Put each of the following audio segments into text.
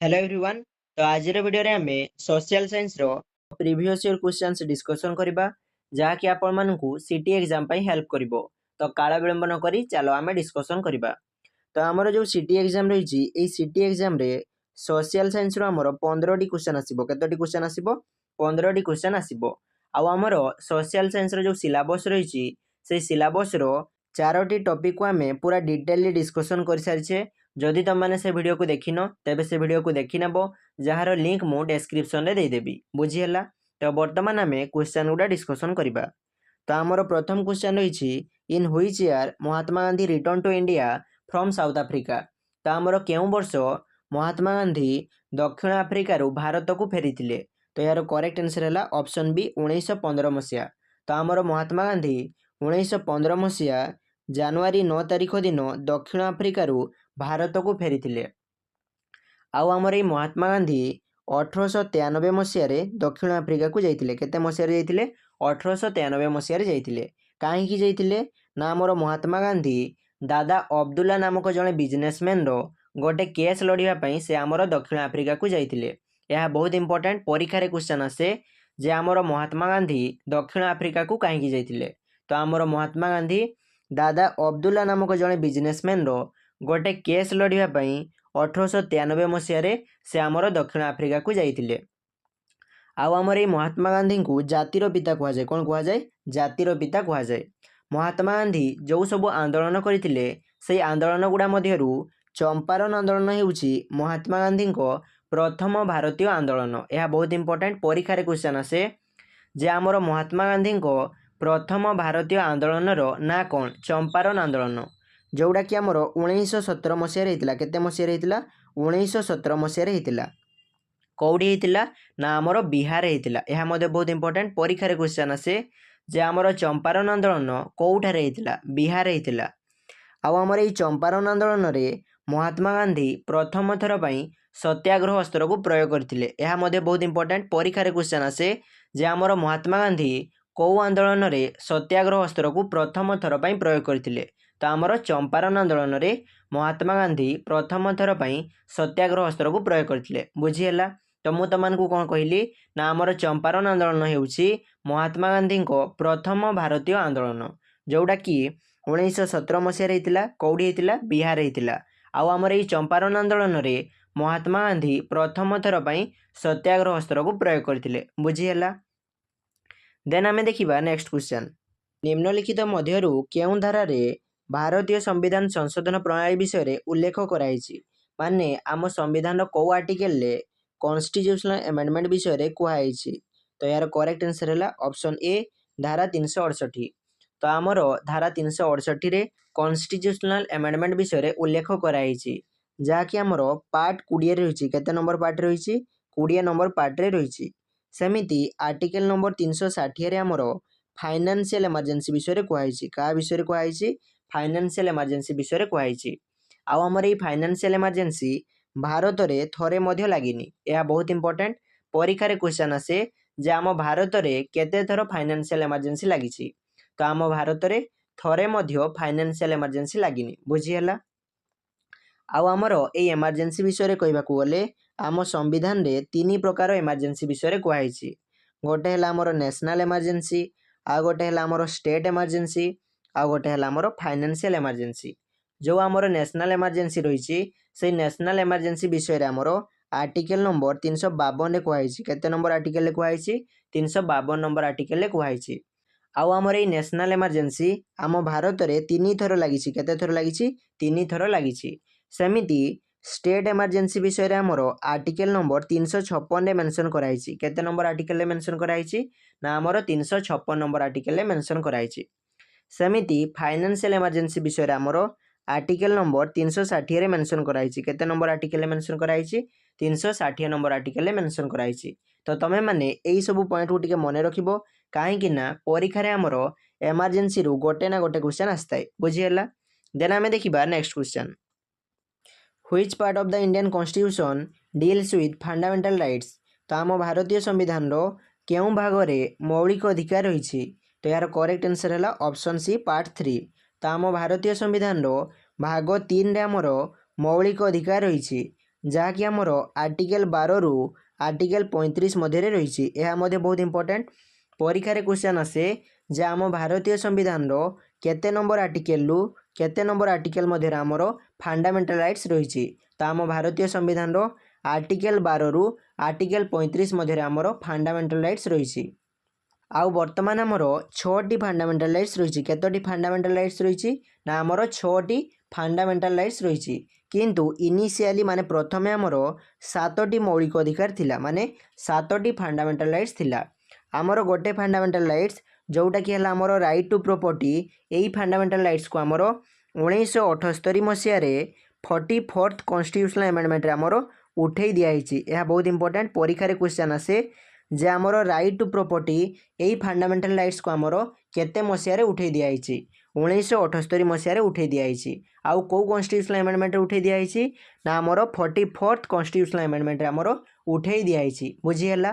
Hello everyone. तो आज video रे आमे सोशल साइंस रो प्रीवियस ईयर क्वेश्चंस डिस्कशन करबा जहाँकि आपण मानकू सीटी एग्जाम पई हेल्प करिवो। तो काला विलंब न करी चलो आमे डिस्कशन करबा। तो हमर जो सीटी एग्जाम रही छी ए सीटी एग्जाम रे सोशल साइंस रो हमर 15 टी क्वेश्चन आसीबो। केतोटी क्वेश्चन आसीबो? 15 टी क्वेश्चन आसीबो। आ हमर सोशल साइंस रो जो सिलेबस रही छी से सिलेबस रो 4टी टॉपिक को आमे पूरा डिटेलली डिस्कशन कर सारिछे। जदि तुम मैंने से वीडियो को देखिन तेबे से वीडियो को देखि नेबो, जार लिंक मु डिस्क्रिप्शन रे दे देबी। बुझीला? तो वर्तमान आमे क्वेश्चन गुडा डिस्कशन करिबा। तो हमर प्रथम क्वेश्चन रही छी in which year Mahatma Gandhi return to India from South Africa. तो हमर केउ वर्ष महात्मा गांधी दक्षिण अफ्रिका रु भारत को फेरीथिले? तो यार करेक्ट आंसर है ऑप्शन बी 1915 मसिया। तो हमर महात्मा गांधी 1915 मसिया जनवरी 9 तारिख दिन दक्षिण अफ्रिका रु भारत को फेरीथिले। आउ आमर महात्मा गांधी 1893 मसीह दक्षिण अफ्रिका को जाइतिले। केते मसीह जाइतिले? 1893 मसीह जाइतिले। काहेकि जाइतिले ना आमर महात्मा गांधी दादा अब्दुल्ला नामक जड़े बिजनेसमैन रो गोटे केस लड़िया पई से आमर दक्षिण अफ्रिका को जाइतिले। यह बहुत इंपोर्टेंट परीक्षा रे क्वेश्चन आसे जे आमर महात्मा गांधी दक्षिण अफ्रिका को काहेकि जाइतिले। तो आमर महात्मा गांधी दादा अब्दुल्ला नामक जड़े बिजनेसमैन रो गोटे केस लड़िया पई 1893 मसीह से आमर दक्षिण अफ्रिका को जाइतिले। आउ आमर ये महात्मा गांधी को जातिर पिता कह जाए। कौन कह जाए? जातिर पिता कह जाए। महात्मा गांधी जो सब आंदोलन करते से आंदोलन गुड़ा मध्यरु चंपारण आंदोलन होउछि महात्मा गांधी को प्रथम भारतीय आंदोलन। यह बहुत इंपोर्टेंट परीक्षा रे क्वेश्चन आसे जे आमर महात्मा गांधी को प्रथम भारतीय आंदोलन रो ना कौन? चंपारण आंदोलन, जोड़ा कि आमर 1917 मसीह होता। केते मसीह होता? 1917 मसीह होता। कौड़ी होता ना आमर बिहार होता। यह बहुत इंपोर्टेंट परीक्षा रे क्वेश्चन आसे जे आमर चंपारण आंदोलन कौठारे होता? बिहार होता। आउ आमर ये चंपारण आंदोलन रे महात्मा गांधी प्रथम थर पई सत्याग्रह अस्त्र को प्रयोग करथिले। यह बहुत इंपोर्टेंट परीक्षा रे क्वेश्चन आसे जे आमर महात्मा गांधी कौ आंदोलन रे सत्याग्रह अस्त्र को प्रथम थर पई प्रयोग करथिले? तो आमर चंपारण आंदोलन रे महात्मा गांधी प्रथम थर पई सत्याग्रह अस्त्र को प्रयोग करथिले। बुझीला? तो मु तमनकु कोन कहली ना आमर चंपारण आंदोलन हेउछि महात्मा गांधी को प्रथम भारतीय आंदोलन, जोड़ा कि 1917 मसीह होता। कौड़ी होता? बिहार होता। आउ आमर ये चंपारण आंदोलन रे महात्मा गांधी प्रथम थर पई सत्याग्रह अस्त्र को प्रयोग करथिले। बुझीला? देन आमे देखिबा नेक्स्ट क्वेश्चन। निम्नलिखित मध्यरु केउ धारा रे भारतीय संविधान संशोधन प्रणाली विषय रे उल्लेख कराइछि? माने आम संविधान रो को आर्टिकल ले कॉन्स्टिट्यूशनल अमेंडमेंट विषय रे कुहाइछि? तो यार करेक्ट आंसर है ऑप्शन ए धारा 368। तो आमर धारा 368 रे कॉन्स्टिट्यूशनल अमेंडमेंट विषय रे उल्लेख कराइछि, जहाँकि आमर पार्ट 20 रही। केते नंबर पार्ट रही? 20 नंबर पार्ट रे रही। सेमिति आर्टिकल नंबर 360 रे आमर फाइनेंशियल इमरजेंसी विषय रे कुहाइछि। का विषय रे कुहाइछि? फाइनेंशियल इमरजेंसी विषय रे कुहाइछि। आउ आमर ये फाइनेंशियल इमरजेंसी भारत रे थरे मध्य लागिनी। यह बहुत इंपोर्टेंट परीक्षा रे क्वेश्चन आसे जे आम भारत रे केते थर फाइनेंशियल इमरजेंसी लागिछि? तो आम भारत रे थरे मध्य फाइनेंशियल इमरजेंसी लागिनी। बुझीला? आउ आमर ए इमरजेंसी विषय रे कहबाकू गले आम संविधान रे 3 प्रकार इमरजेंसी विषय रे कुहाइछि। गोटे है आमर नेशनल इमरजेंसी, आ गोटे है आमर स्टेट इमरजेंसी, आ गोटे है आमर फाइनेंशियल इमरजेंसी। जो आमर नेशनल इमरजेंसी रही से नेशनल इमरजेंसी विषय रे आमर आर्टिकल नंबर 352 रे कुहाइछि। केते नंबर आर्टिकल रे कुहाइछि? 352 नंबर आर्टिकल रे कुहाइछि। आउ आमर ये नेशनल इमरजेंसी आम भारत रे 3 थर लागिछि। केते थर लागिछि? 3 थर लागिछि। सेमिति स्टेट इमरजेंसी विषय रे आमर आर्टिकल नंबर 356 रे मेंशन कराइछि। केते नंबर आर्टिकल रे मेंशन कराइछि? ना आमर 356 नंबर आर्टिकल रे मेंशन कराइछि। सेमिति फाइनेंशियल इमरजेंसी विषय रे आमर आर्टिकल नंबर 360 रे मेंशन कराइछि। केते नंबर आर्टिकल रे मेंशन कराइछि? 360 नंबर आर्टिकल रे मेंशन कराइछि। तो तमे माने एई सब पॉइंट को टिके मने रखिबो, काहेकि ना परीक्षा रे आमर इमरजेंसी रु गोटे ना गोटे क्वेश्चन आस्ताय। बुझियला? देन आमे देखिबा next question. Which part of the Indian constitution deals with fundamental rights? तो आम भारतीय संविधान रो केउ भाग रे मौलिक अधिकार रहिछि? तो यार करेक्ट आंसर है ऑप्शन सी पार्ट 3। तो आम भारतीय संविधान रो भाग 3 रे आमर मौलिक अधिकार रहिछि, जहाँकि आमर आर्टिकल 12 रु आर्टिकल 35 मध्य रही। यह बहुत इंपोर्टेंट परीक्षा क्वेश्चन आसे जे आम भारतीय संविधान केते नंबर आर्टिकल रु केते नंबर आर्टिकल मध्य आमर फंडामेंटल राइट्स रही। तो आम भारतीय संविधान आर्टिकल 12 रु आर्टिकल 35 मध्य आमर फंडामेंटल राइट्स रही। आउ बर्तमान आमर 6टी फंडामेंटल राइट्स रही। केतोटी फंडामेंटल राइट्स रही ना आमर 6टी फंडामेंटल राइट्स रही। किंतु इनिशियली माने प्रथमे आमर 7टी मौलिक अधिकार थिला माने 7टी फंडामेंटल राइट्स थिला। आमर गोटे फंडामेंटल राइट्स जोटा कि है आमर राइट टू प्रॉपर्टी यही फंडामेंटल राइट्स को आमर 1978 मसीह 44th कॉन्स्टिट्यूशनल अमेंडमेंट आमर उठे दिखाई। यह बहुत इंपोर्टेंट परीक्षा क्वेश्चन आसे जे आमर राइट टू प्रॉपर्टी यही फंडामेंटल राइट्स को आमर केते मसीह उठे दिखाई 1978 मसीह उठे दिखाई। आउ कौ कॉन्स्टिट्यूशनल अमेंडमेंट उठे दिखाई ना आमर 44th कॉन्स्टिट्यूशनल अमेंडमेंट आमर उठे दिखाई। बुझीगला।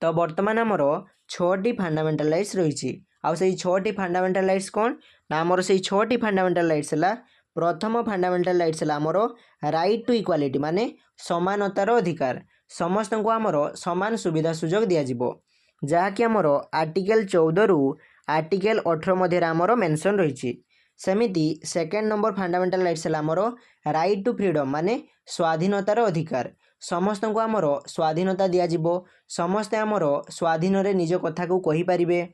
तो बर्तमान आमर 6टी फंडामेंटल राइट्स रही। आउ से 6टी फंडामेंटल राइट्स कौन ना आमर से 6टी फंडामेंटल राइट्स है प्रथम फंडामेंटल राइट्स है आमर राइट टू इक्वालिटी माने समानतार अधिकार समस्त को आमर समान सुविधा सुजोग दिज्व जहाँकि आमर आर्टिकल 14 रु आर्टिकल 18 मध्य आमर मेंशन रही। सेमिति सेकेंड नंबर फंडामेंटल राइट्स है आमर राइट टू फ्रीडम माने स्वाधीनतार अधिकार समस्त को आमर स्वाधीनता दिज्व समस्ते आमर स्वाधीन रे निज कथा को कहि परिबे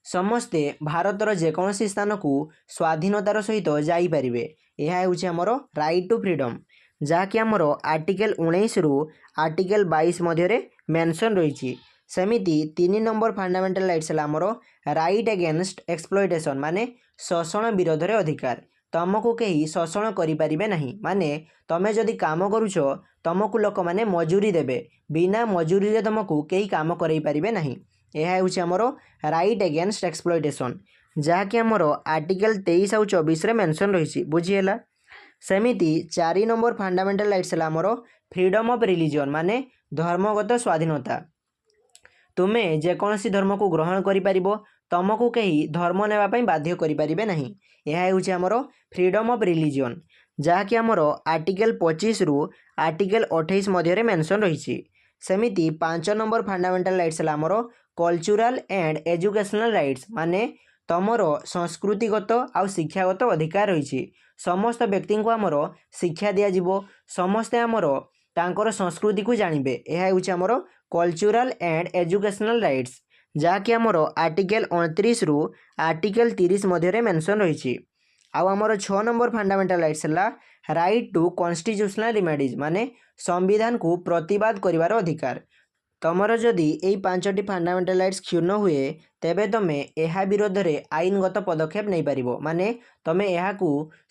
समस्ते भारतर जेकोसी स्थान को स्वाधीनतार सहित जापरे। यह हूँ आमर राइट टू फ्रीडम जहाँकि आमर आर्टिकल 19 रु आर्टिकल 22 मध्य मेंशन रही। सेमिति 3 नंबर फंडामेंटल राइट्स है आमर राइट अगेंस्ट एक्सप्लॉयटेशन माने शोषण विरोध रे अधिकार तुमको कहीं शोषण करें ना माने तमें जदि काम करुच तुमको लोक मैंने मजूरी देवे बिना मजूरी रे तुमको कहीं काम करई पारिबे नहीं। यह हूँ आमर राइट अगेंस्ट एक्सप्लॉयटेशन जहाँकि आमर आर्टिकल 23 और 24 मेंशन रही। बुझीगला। सेमिति 4 नंबर फंडामेंटल राइट्स है आमर फ्रीडम ऑफ रिलीजन माने धर्मगत स्वाधीनता तुम्हें जेकोसी धर्म को ग्रहण करि तुमको कहीं धर्म नेवाई बाध्य करें ना। यह हूँ आमर फ्रीडम ऑफ रिलीजन जहाँकि आमर आर्टिकल 25 रु आर्टिकल 28 मध्य मेंशन रही। सेमिति 5 नंबर फंडामेंटल राइट्स है आमर कल्चरल एंड एजुकेशनल राइट्स माने तमर संस्कृतिगत आउ शिक्षागत अधिकार रही। समस्त व्यक्ति को आमर शिक्षा दिज्व समस्ते आमर तांकर संस्कृति को जानवे। यह हूँ आमर कल्चरल एंड एजुकेशनल राइट्स जहाँकि आमर आर्टिकल 29 रु आर्टिकल 30 मध्य मेंशन रही। आउ आमर 6 नंबर फंडामेंटल राइट्स है राइट टू कॉन्स्टिट्यूशनल रिमेडीज माने संविधान को प्रतिवाद करिवार अधिकार तमर जदि यही 5टी फंडामेंटल राइट्स क्षुण्ण हुए तेबे तुमे यह विरोध में आईनगत पदक्षेप नहीं पार माने तुमे यह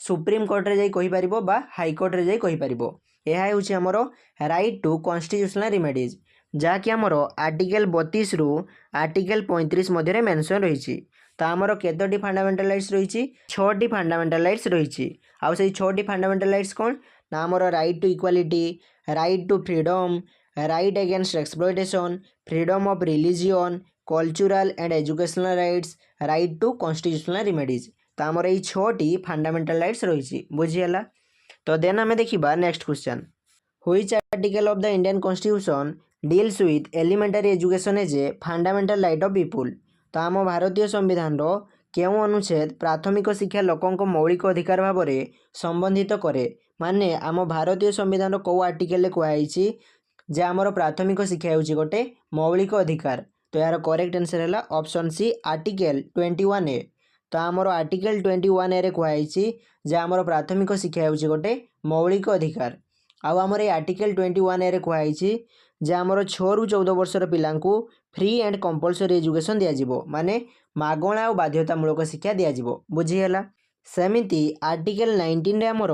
सुप्रीम कोर्ट रे जाई कहि पारिबो बा हाईकोर्ट रे जाई कहि पारिबो। यह हूँ आमर राइट टू कॉन्स्टिट्यूशनल रिमेडीज जहाँकि आमर आर्टिकल 32 रु आर्टिकल 35 मध्य मेंशन रही। तो आमर केतोटी फंडामेंटल राइट्स रही 6टी फंडामेंटल राइट्स रही। आउ से 6टी फंडामेंटल राइट्स कौन ना आमर right to equality right to freedom right against exploitation freedom of religion cultural and educational rights right to constitutional remedies. तो आमर ये 6टी फंडामेंटल राइट्स रही। बुझीगला। तो देन आम देखा next question which article of the Indian constitution deals with elementary education as a fundamental right of people. तो आम भारतीय संविधान केउं अनुच्छेद प्राथमिक शिक्षा लोकों मौलिक अधिकार भाव में संबंधित करे माने आम भारतीय संविधान कौ आर्टिकल कहुई जे आमर प्राथमिक शिक्षा हूँ गोटे मौलिक अधिकार। तो यार करेक्ट आंसर है ऑप्शन सी आर्टिकल 21A। तो आमर आर्टिकल 21A कहुई जे आमर प्राथमिक शिक्षा हूँ गोटे मौलिक अधिकार। आउ आमर ये आर्टिकल 21A कहुई जे आमर 6 रु 14 वर्षर पिला फ्री एंड कंपलसरी एजुकेशन दिज्व माने मागणा और बाध्यतामूलक शिक्षा दिज्व। बुझीगला। सेमिति आर्टिकल 19 रे आमर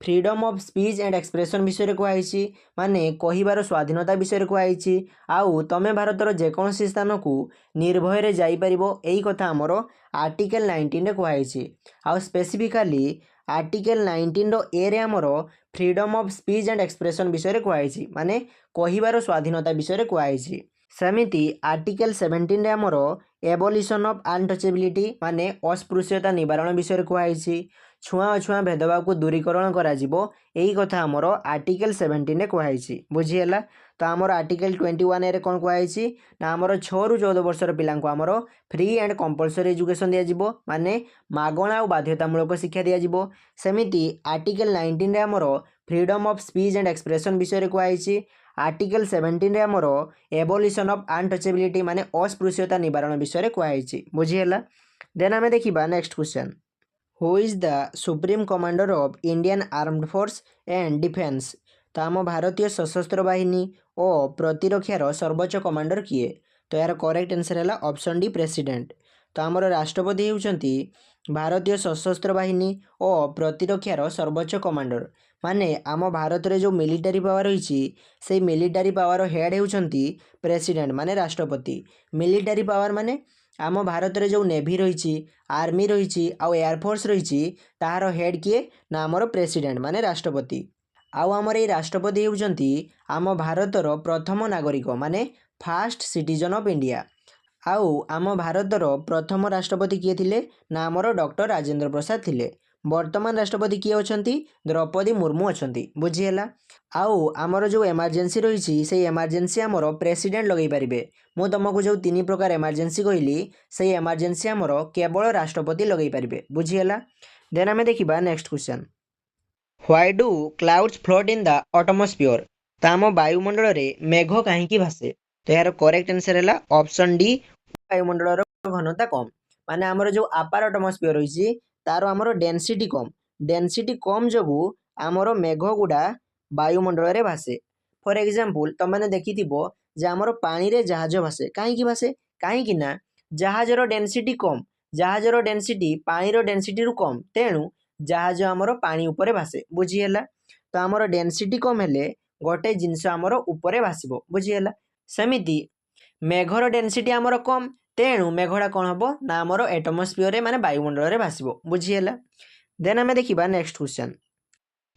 freedom of speech and expression विषय कहुई माने कहिबार स्वाधीनता विषय कहुई आउ तमें भारतर जेकोसी स्थान को निर्भय रे जाई परिबो एई कथा आमर आर्टिकल 19 रे कहुई। आउ स्पेसिफिकाली आर्टिकल 19 रो ए रे आमर freedom of speech and expression विषय कहुई माने कहिबार स्वाधीनता विषय कहुई। सेमिति आर्टिकल 17 रे आमर एबोलिशन ऑफ अनटचेबिलिटी माने अस्पृश्यता निवारण विषय कहुई छुआ अछुआ भेदभाव को दूरीकरण कराजिबो एही कथा हमर आर्टिकल 17 रे कहैछि बुझिहेला। तो आमर आर्टिकल 21 रे कोन कहैछि ना आमर 6 रु 14 वर्षर पिलांको आमर फ्री एंड कंपलसरी एजुकेशन दिया जिवो माने मागणा और बाध्यतामूलक शिक्षा दिया जिवो। सेमिति आर्टिकल 19 रे आमर freedom of speech and expression विषय रे कहैछि। आर्टिकल 17 रे आमर एबोलिशन ऑफ अनटचेबिलिटी माने अस्पृश्यता निवारण विषय रे कहैछि बुझिहेला। देन आमे देखिबा next question who is the supreme commander of Indian armed force and defence. तो आम भारतीय सशस्त्र बाहिनी और प्रतिरक्षार सर्वोच्च कमांडर किए। तो यार करेक्ट आंसर है ऑप्शन डी प्रेसिडेंट। तो आमर राष्ट्रपति होउछंती भारतीय सशस्त्र बाहिनी और प्रतिरक्षार सर्वोच्च कमांडर माने आम भारत रे जो मिलिटारी पावर रही से मिलिटारी पावर हेड होउछंती प्रेसिडेंट माने राष्ट्रपति। मिलिटारी पावर माने आम भारत रे जो नेभी रही आर्मी रही आउ एयरफोर्स रही तार हेड किए ना आमर प्रेसिडेंट माने राष्ट्रपति। आउ आमर ये राष्ट्रपति होउछंती आम भारतर प्रथम नागरिक माने फास्ट सिटीजन ऑफ इंडिया। आउ आम भारतर प्रथम राष्ट्रपति किए थिले ना आमर डॉक्टर राजेंद्र प्रसाद थिले। वर्तमान राष्ट्रपति किए अछंती द्रौपदी मुर्मू अछंती बुझिहेला। आउ आमर जो इमरजेंसी रही से इमरजेंसी आमर प्रेसिडेंट लगे पारिबे। मु तुमको जो 3 प्रकार इमरजेंसी कहली से इमरजेंसी आमर केवल राष्ट्रपति लगे पारिबे बुझिहेला। देन आमे देखिबा next question why do clouds float in the atmosphere. तो आम वायुमंडल रे मेघ कहीं भासे। तो यार करेक्ट आंसर है ऑप्शन डी वायुमंडल घनता कम माने आमर जो अपर एटमॉस्फेयर रही तार आमर डेंसिटी कम जगू आमर मेघ गुड़ा वायुमंडल रे भासे। फॉर एग्जांपल तुमने देखिथिबो जे आमर पानी रे जहाज भासे कहीं ना जहाजर डेंसिटी कम जहाजर डेंसिटी पानी रो डेंसिटी रु कम तेणु जहाज आमर पानी उपरे भासे बुझिहेला। तो आमर डेंसिटी कम हेले गोटे जिनस आमर उपरे भासिबो बुझिहेला। सेमिति मेघर डेंसिटी आमर कम तेणु मेघड़ा कौन हम ना आमर एटमॉस्फेयर माने वायुमंडल रे भासिबो बुझिहेला। देन आमे देखिबा next question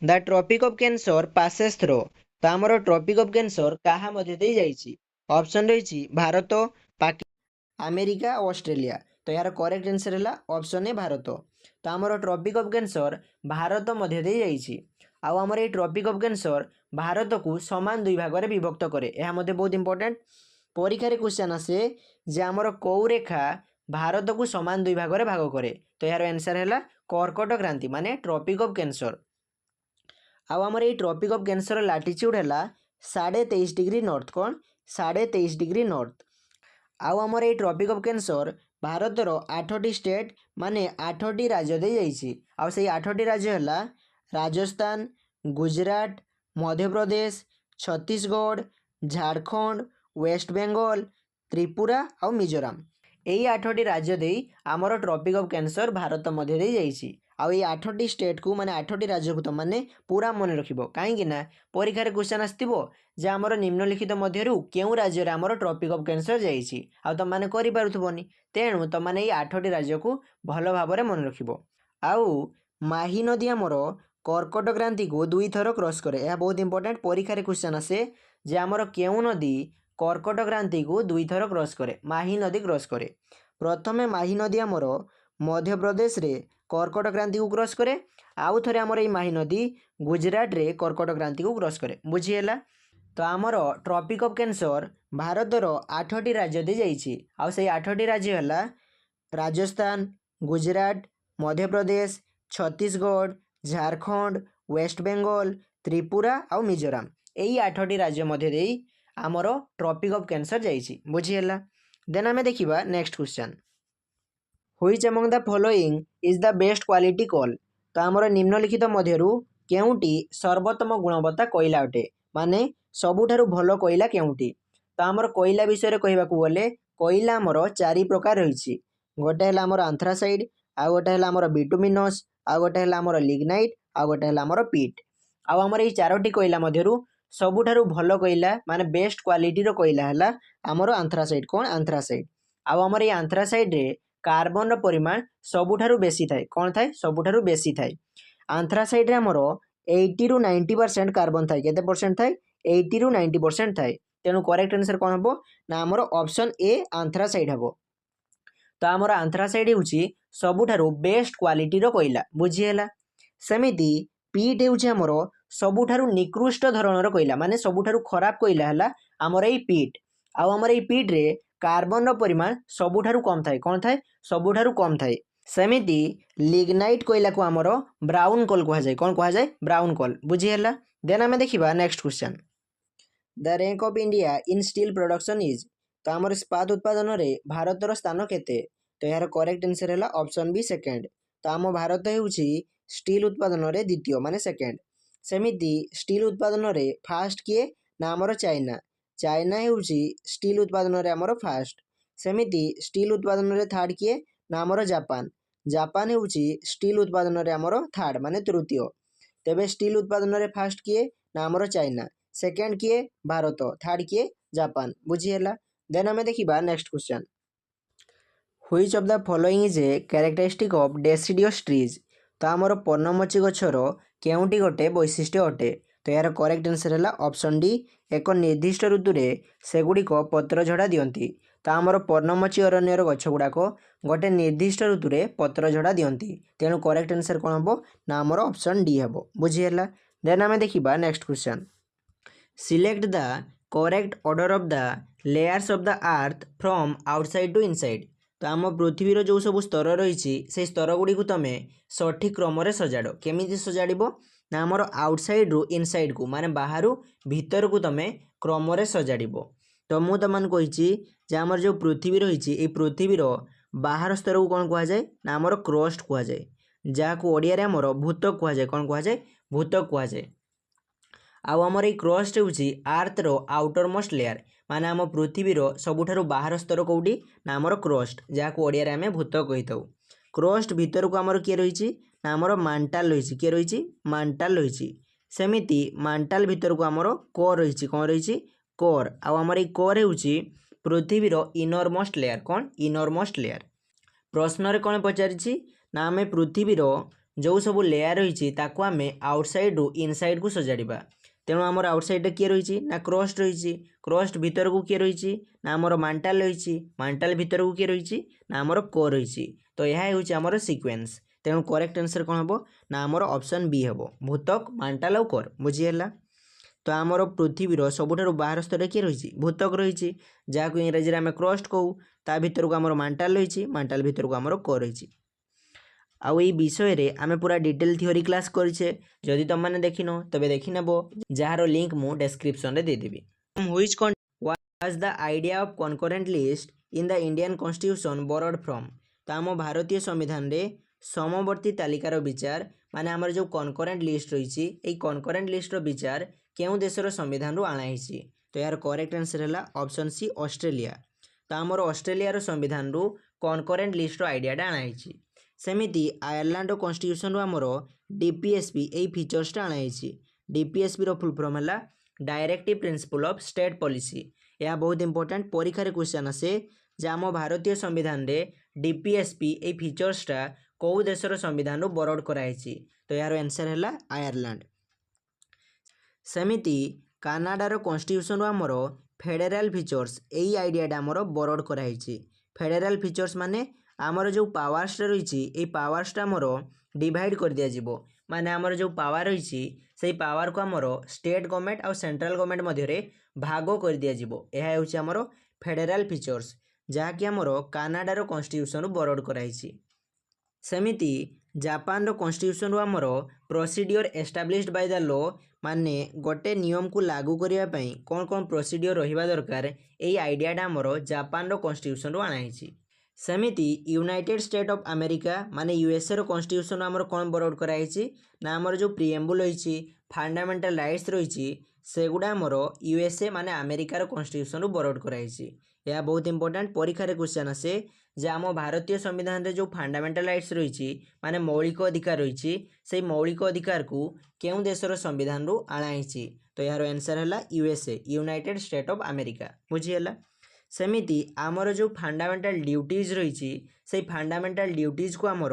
the tropic of cancer passes through. तो आमर ट्रॉपिक ऑफ कैंसर काहा मध्ये देई जाईची। ऑप्शन रही भारत पाकिस्तान अमेरिका ऑस्ट्रेलिया। तो यार करेक्ट आंसर है ऑप्शन ए भारत। तो आमर ट्रॉपिक ऑफ कैंसर भारत मध्य दे जाइए। आउ आमर ये ट्रॉपिक ऑफ कैंसर भारत को समान 2 भाग में विभक्त करे। यह मध्य बहुत इंपोर्टेंट परीक्षा रे क्वेश्चन आसे जे आमर कौ रेखा भारत को समान 2 भाग में भाग करे। तो यार आंसर है कर्कट क्रांति माने ट्रॉपिक ऑफ कैंसर। आउ आमर ये ट्रॉपिक ऑफ कैंसर लाटिट्यूड है 23.5 डिग्री नॉर्थ कौन 23.5 डिग्री नॉर्थ। आउ आमर ये ट्रॉपिक ऑफ कैंसर भारतर 8टी स्टेट माने 8टी राज्य दे जाइए। आउ से 8टी राज्य है राजस्थान गुजरात मध्य प्रदेश छत्तीसगढ़ झारखंड वेस्ट बेंगल त्रिपुरा और मिजोराम। यही 8टी राज्य दे आमर ट्रॉपिक ऑफ कैंसर भारत मध्य दे जाइए। आउ ये 8टी स्टेट को माने 8टी राज्य को तुम मैंने पूरा मन रखिबो कहीं ना परीक्षा रे क्वेश्चन आसतिबो जे आमर निम्नलिखित मध्यरु केउ राज्य रे आमर ट्रॉपिक ऑफ कैंसर जाइए आउ तुम मैंने करि पारुथबोनी तेणु तुम मैंने ये 8टी राज्य को भल भाव में मन रखिबो। आउ माही नदी आमर कर्कट क्रांति को 2 थर क्रॉस करे। यह बहुत इंपोर्टेंट परीक्षा रे क्वेश्चन आसे जे आमर केउ नदी कर्कट क्रांति को 2 थर क्रॉस करे माही नदी क्रॉस करे। प्रथमे माही नदी आमर मध्य प्रदेश रे कर्कट क्रांति को क्रॉस करे आउ थरे आमर ये माही नदी गुजरात रे कर्कट क्रांति को क्रॉस करे बुझिहेला। तो आमर ट्रॉपिक ऑफ कैंसर भारतर 8टी राज्य दे जाइए। आउ से 8टी राज्य है राजस्थान गुजरात मध्य प्रदेश छत्तीसगढ़ झारखंड वेस्ट बेंगल त्रिपुरा और मिजोराम। यही 8टी राज्य मध्य दे आमर ट्रॉपिक ऑफ कैंसर जाइए बुझिहेला। देन आमे देखिबा next question which among the following is the best quality coal. तो आमर निम्नलिखित मध्यरु केउटी सर्वोत्तम गुणवत्ता कोयला अटे माने सबुठारु भलो कोयला केउटी। तो आमर कोयला विषय रे कहबाकू बोले कोयला आमर 4 प्रकार रही गोटे है आमर आंथ्रासाइड आ गोटे है आमर बिटुमिनस आ गोटे है आमर लिग्नाइट आ गोटे है आमर पीट। आउ आमर ये 4टी कोयला मध्यरु सबुठारु भलो कोयला माने बेस्ट क्वालिटी रो कोयला है आमर आंथ्रासाइड कौन आंथ्रासाइड। आउ आमर ये आंथ्रासाइड रे कार्बन रो परिमाण सबुठारु बेसी थाए कौन थाए सबुठारु बेसी थाए। आंथ्रासाइड रे आमर 80 रु 90% कार्बन थाए केते परसेंट थाए 80 रु 90% थाए तेणु करेक्ट आंसर कौन हम ना आमर ऑप्शन ए आंथ्रासाइड हम। तो आमर आंथ्रासाइड होउची सबुठारु बेस्ट क्वालिटीर कोइला बुझीहेला। सेमिति पीट होउची आमर सबुठारु निकृष्ट धरणर कोइला माने सबुठारु खराब कोइला हैला आमर एई पीट। आउ आमर एई पीट रे कार्बन रो परिमाण सबुठारु कम थाए। कोन थाए? सबुठारु कम थाए। सेमिति लिग्नाइट कोइला को आमर ब्राउन कोल कहा जाए। कोन कहा जाए? ब्राउन कोल बुझीहेला। देन आमे देखिबा next question. The rank of India in steel production is. तो आमर इस्पात उत्पादन रे भारतर स्थान केते? तो यार करेक्ट आंसर हैला ऑप्शन बी सेकंड। तो आम भारत हेउची स्टील उत्पादन रे द्वितीय माने सेकंड। सेमिति स्टील उत्पादन रे फास्ट किए ना आमर चाइना। चाइना हेउची स्टील उत्पादन रे आमर फास्ट। सेमिति स्टील उत्पादन रे थर्ड किए ना आमर जापान। जापान हेउची स्टील उत्पादन रे आमर थर्ड माने तृतीय। तेबे स्टील उत्पादन रे फास्ट किए ना आमर चाइना। सेकंड किए भारत, थर्ड किए जापान बुझीहेला। देन आमे देखिबा next question. Which of the following is a characteristic of deciduous trees. तो आमर पर्णमोची गछर केउंटी गोटे वैशिष्ट्य अटे? तो यार करेक्ट आंसर हैला ऑप्शन डी। एक निर्दिष्ट ऋतु रे सेगुड़िक पत्र झड़ा दियंती। तो आमर पर्णमोची अरण्यर गछ गुड़ाक गोटे निर्दिष्ट ऋतु रे पत्र झड़ा दियंती। तेणु करेक्ट आंसर कौन हम ना आमर ऑप्शन डी हम बुझीहेला। देन आमे देखिबा next question. Select the correct order of the layers of the earth from outside to inside. तो आम पृथ्वीर जो सब स्तर रही से स्तर गुड़ी तुम सठिक क्रम सजाड़। केमी सजाड़ ना आमर आउटसाइड रु इनसाइड को माने बाहर भीतर को तुम क्रम सजाड़। तो मुझे तुमको कही आमर जो पृथ्वी रही पृथ्वीर बाहर स्तर को कौन कह जाए ना आमर क्रस्ट कह जाए, जहाँ को ओडिया रे आमर भूतक कह जाए। कौन कह जाए? भूतक कह जाए। आउ आमर ये क्रस्ट होउची आर्थ रो आउटर मोस्ट लेयर माने आम पृथ्वीर सबुठारु बाहर स्तर कौटी ना आमर क्रस्ट, जहाँ को ओडिया रे आमे भूतक कहिताउ। क्रस्ट भीतर को आमर किए रही ना आमर मांटाल रही। किए रही? मांटाल रही। सेमिति मांटाल भीतर को आमर कोर रही। कौन रही? कोर। आउ आमर ये कोर होउची पृथ्वीर इनर मोस्ट लेयर। कौन? Inner most layer. प्रश्न रे कौन पचारिछि ना आमे पृथ्वीर जो सब लेयर रही ताकू आमे आउटसाइड रु इनसाइड को सजाड़िबा। तेणु आमर आउटसाइड किए रही ना क्रस्ट रही। क्रस्ट भीतर को किए रही ना आमर मांटाल रही। मांटाल भीतर को किए रही ना आमर कोर रही। तो यह होउची आमर सीक्वेंस। तेणु करेक्ट आंसर कौन हम ना आमर ऑप्शन बी हम भूतक मांटाल और कोर बुझीहेला। तो आमर पृथ्वीर सबुठारु बाहर स्तर किए रही? भूतक रही, जहाँ को इंग्राजी में आम क्रस्ट कहू। ता भीतर को आमर मांटाल रही, मांटाल भीतर को आमर कोर रही। आउ ये विषय रे आमे पूरा डिटेल थ्योरी क्लास करिछे। जदि तुम माने देखिनो तबे देखि नेबो, जार लिंक मु डिस्क्रिप्शन रे दे देबी। Which was the idea of concurrent list in the Indian constitution borrowed from. तो आम भारतीय संविधान रे समवर्ती तालिकार विचार माने आमर जो कॉन्करेंट लिस्ट रही ये कॉन्करेंट लिस्ट रो विचार केउ देशर संविधान रु आणाई। तो यार करेक्ट आंसर हैला ऑप्शन सी ऑस्ट्रेलिया। तो आमर ऑस्ट्रेलिया रो संविधान रु कॉन्करेंट लिस्ट रो आइडियाटा आणाई। सेमिति आयरलैंड कॉन्स्टिट्यूशन रु आमर डीपीएसपी ए फीचर्सटा आणाई। डीपीएसपी रो फुल फॉर्म हैला directive principle of state policy. यह बहुत इंपोर्टेंट परीक्षा रे क्वेश्चन आसे जे आम भारतीय संविधान रे डीपीएसपी ए फीचर्सटा कौ देशर संविधान रु बोरोड कराई। तो यार आंसर हैला आयरलैंड। सेमिति कनाडार कॉन्स्टिट्यूशन रु आमर फेडरल फीचर्स यही आइडियाटा आमर बोरोड कराई। फेडरल फीचर्स माने आमर जो पावर्स रही पावर्सटा आमर डिवाइड कर दिया जिवो। माने आमर जो पावर रही से पावर को आमर स्टेट गवर्नमेंट और सेंट्रल गवर्नमेंट मध्य भाग कर दिया जिवो। यह होउची आमर फेडरल फीचर्स, जहाँकि आमर कनाडार कॉन्स्टिट्यूशन बोरोड कराई। सेमिति जापान रो कॉन्स्टिट्यूशन रु आमर procedure established by the law माने गोटे नियम को लागू करिया पई कौन कौन प्रोसीडियर रहिबा दरकार एई आइडियाटा आमर जापान रो कॉन्स्टिट्यूशन रु आणाई। सेमिति यूनाइटेड स्टेट ऑफ अमेरिका माने यूएसए रो कॉन्स्टिट्यूशन आमर कौन बोरोड कराई ना आमर जो प्रिएम्बुल रही फंडामेंटल राइट्स रही सेगुड़ा आमर यूएसए माने अमेरिका रो कॉन्स्टिट्यूशन रु बोरोड कराई। यह बहुत इंपोर्टेंट परीक्षा रे क्वेश्चन आसे जे आम भारतीय संविधान रे जो फंडामेंटल राइट्स रही माने मौलिक अधिकार रही से मौलिक अधिकार को केउ देशर संविधान रु आणाई। तो यार आंसर हैला USA United State of America बुझीहेला। सेमिति आमर जो फंडामेंटल ड्यूटीज रही से फंडामेंटल ड्यूटीज को आमर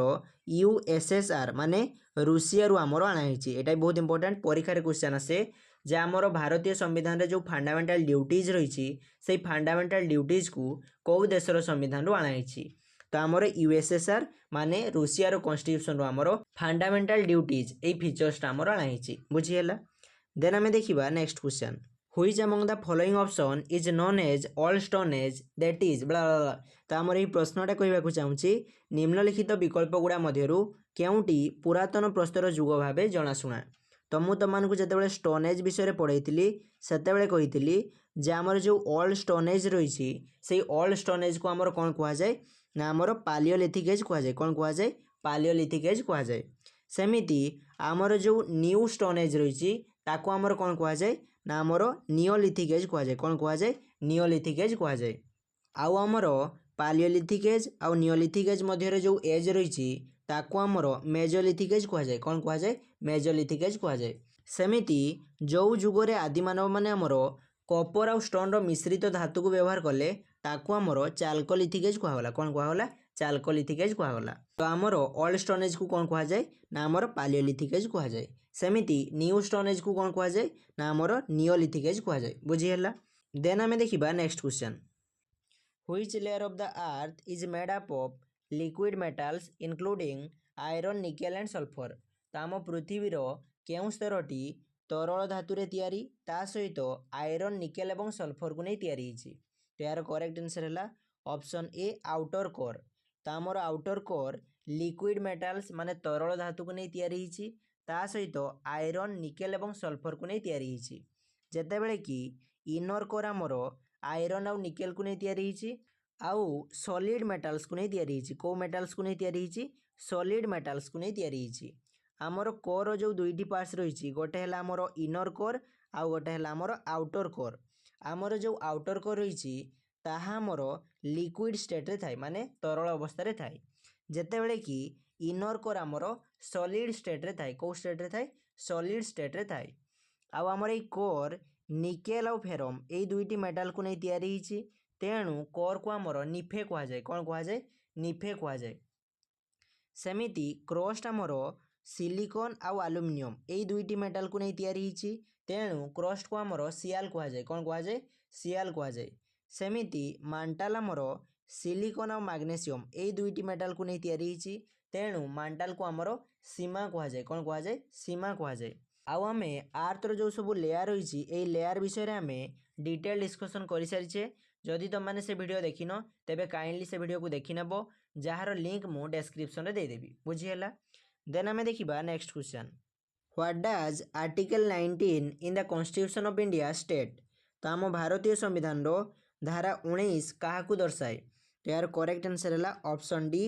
यूएसएसआर माने रूसिया रु आमर आणाई। एटा बहुत इंपोर्टेंट परीक्षा रे क्वेश्चन आसे जे आमर भारतीय संविधान रे जो फंडामेंटल ड्यूटीज रही से फंडामेंटल ड्यूटीज को कौ देशर संविधान रु आणाई। तो आमर यूएसएसआर माने रूसिया कन्स्टिट्यूशन आमर फंडामेंटल ड्यूटीज ए फीचर्सटा आमर अणाई बुझीगला। देन आम देखा next question which among the following option is known as old stone age that is blah blah blah. तो आमर ये प्रश्नटा कहवाक चाहूँगी निम्नलिखित विकल्प गुड़ा मध्यरु केउटी पुरातन प्रस्तर जुग भाव जनाशुना। तो मुझे तुमको जिते स्टोन एज विषय पढ़ाई सेतेबेले कही जे आमर जो ओल्ड स्टोन एज रही से ओल्ड स्टोन एज को आमर कौन कहुए ना आमर पालियोलिथिक एज कहुए कौन कहुए पालियोलिथिक एज कहुए। सेमिति आमर जो न्यू स्टोन एज रही ताको आमर कौन कहुए ना आमर नियोलिथिक एज कहुए कौन कहुए नियोलिथिक एज कहुए। आउ आमर पालियोलिथिक एज आउ नियोलिथिक एज मध्य जो एज रही ताको आमर मेजोलिथिक एज कहुए कौन कहुए मेजोलिथिक एज कहुए। सेमिति जो जुगरे आदि मानव माने आमर कपर आउ स्टोन मिश्रित धातु को व्यवहार कले ताको आमर चाल्कोलिथिक एज कहगला कौन कहगला चाल्कोलिथिक एज कहगला। तो आमर ओल्ड स्टोन एज को कौन कहुए ना आमर पालियोलिथिक एज कहुए। सेमिति न्यू स्टोन एज को कौन कहुए ना आमर नियोलिथिक एज कहुए बुझीगला। देन आम देखा next question which layer of the earth is made up of liquid metals including iron nickel and sulphur. तो आम पृथ्वीर केउं स्तरटी तरल धातुरे तैयारी ता सहित आयरन निकेल और सल्फर को नहीं तैयारी होइछि। तो यार करेक्ट आंसर है ऑप्शन ए आउटर कोर। तो आमर आउटर कोर लिक्विड मेटल्स माने तरल धातु को नहीं तैयारी होइछि ता सहित आयरन निकेल और सल्फर को नहीं तैयारी होइछि। जेतेबेले कि इनर कोर आमर आयरन आउ निकेल को नहीं तैयारी होइछि आउ सॉलिड मेटल्स को नहीं तैयारी होइछि। को मेटल्स को नहीं तैयारी होइछि सॉलिड मेटल्स को नहीं तैयारी होइछि। आमर कोर जो दुईटी पार्ट्स रही गोटे है आमर इनर कोर आउ गोटे है आमर आउटर कोर। आमर जो आउटर कोर रही ताहा आमर लिक्विड स्टेट रे थाए माने तरल अवस्था रे थाए जेतेबेले कि इनर कोर आमर सॉलिड स्टेट रे थाए को स्टेट रे थाए सॉलिड स्टेट रे थाए। आउ आमर ए कोर निकेल आउ फेरम ए दुईटी मेटाल को नहीं तैयारी होइछि तेणु कोर को आमर निफे कहुए कौन कहुए निफे कहुए। सेमिति क्रस्ट आमर सिलिकॉन आउ आलुमिनियम यही दुईटी मेटाल को नहीं तैयारी होइछि तेणु क्रस्ट को आमर सियाल कहुए कौन कहुए सियाल कहुए। सेमिति मांटाल आमर सिलिकॉन आउ मैग्नेशियम यही दुईटी मेटाल को नहीं तैयारी होइछि तेणु मांटाल को आमर सीमा कहुए कौन कहुए सीमा कहुए। आउ आमे आर्थर जो सब लेयर रही यही लेयर विषय में आमे डिटेल डिस्कसन कर सारी। जदि तुम मैंने से वीडियो देखिन तेबे काइंडली से वीडियो को देखि नेब जार लिंक मु डिस्क्रिप्शन रे देदेवी बुझीगला। देन आमे देखिबा next question what does article 19 in the constitution of India state. तो आम भारतीय संविधान रो धारा 19 क्या दर्शाए। तो यार करेक्ट आंसर है ऑप्शन डी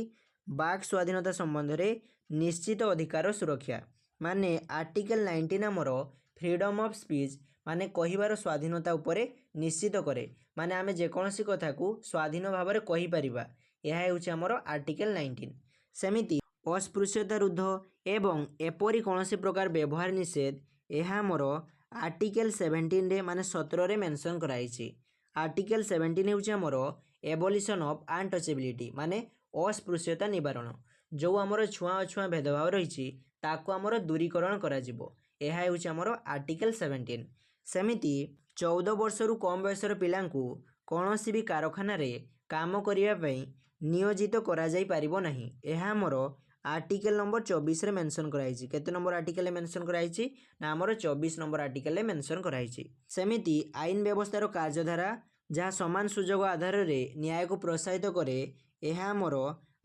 बाक स्वाधीनता संबंध में निश्चित अधिकार सुरक्षा माने आर्टिकल 19 आमर फ्रीडम ऑफ स्पीच माने कहिबार स्वाधीनता उपरे निश्चित करे माने आमे जेकोसी कथा को स्वाधीन भाव में कहि परिबा यह होछि आमर आर्टिकल 19। सेमिति अस्पृश्यता रुद्ध एवं एपरी कौन प्रकार व्यवहार निषेध यह आमर आर्टिकल 17 रे माने 17 रे मेंशन कराई। आर्टिकल 17 होछि आमर एबोलिशन ऑफ अनटचेबिलिटी माने अस्पृश्यता निवारण जो आमर छुआ अछुआ भेदभाव रही ताको आमर दूरीकरण करा जिवो यह होछि आमर आर्टिकल 17। सेमिति 14 वर्षरु कम बयसर पिलांकु कौनसी भी कारखाना रे काम करिया पई नियोजित करा जाई परिबो नाही यह आमर आर्टिकल नंबर 24 रे मेंशन कराई। केते नंबर आर्टिकल मेंशन कराई ना आमर 24 नंबर आर्टिकल मेंशन कराई। सेमिति आईन व्यवस्थार कार्यधारा जहाँ समान सुजोग आधार रे न्याय को प्रोत्साहित करे यह आमर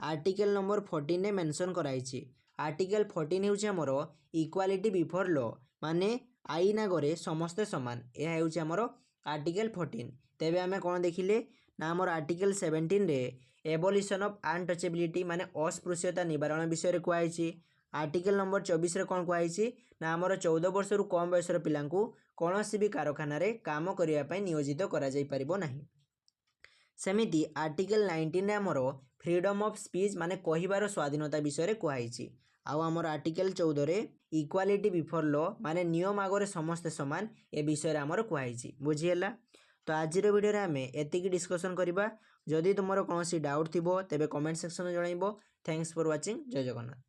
आर्टिकल नंबर 14 रे मेंशन कराई। आर्टिकल 14 होछि आमर इक्वालिटी बिफोर लॉ माने आईन आगरे समस्ते समान यह होछि आमर आर्टिकल 14। तेबे आमे कोन देखिले ना आमर आर्टिकल 17 रे एबोलिशन ऑफ अनटचेबिलिटी माने अस्पृश्यता निवारण विषय रे कहैछि। आर्टिकल नंबर 24 रे कोन कहैछि ना आमर 14 वर्षरु कम बयसर पिलांकु कोनोसी भी कारखाना रे काम करिया पई नियोजित करा जाई परिबो नाही। सेमिति आर्टिकल 19 रे आमर फ्रीडम ऑफ स्पीच माने कहिबार स्वाधीनता विषय रे कहैछि। आउ आमर आर्टिकल 14 रे इक्वालिटी बिफोर लॉ माने नियम आगरे समस्ते समान ए विषय रे आमर कहैछि बुझिएला। तो आज वीडियो रे आमे एतिकी डिस्कशन करिबा। जदि तुमरो कोनोसी डाउट थिबो तेबे कमेंट सेक्शन में जणाइबो। Thanks for watching. जय जगन्नाथ।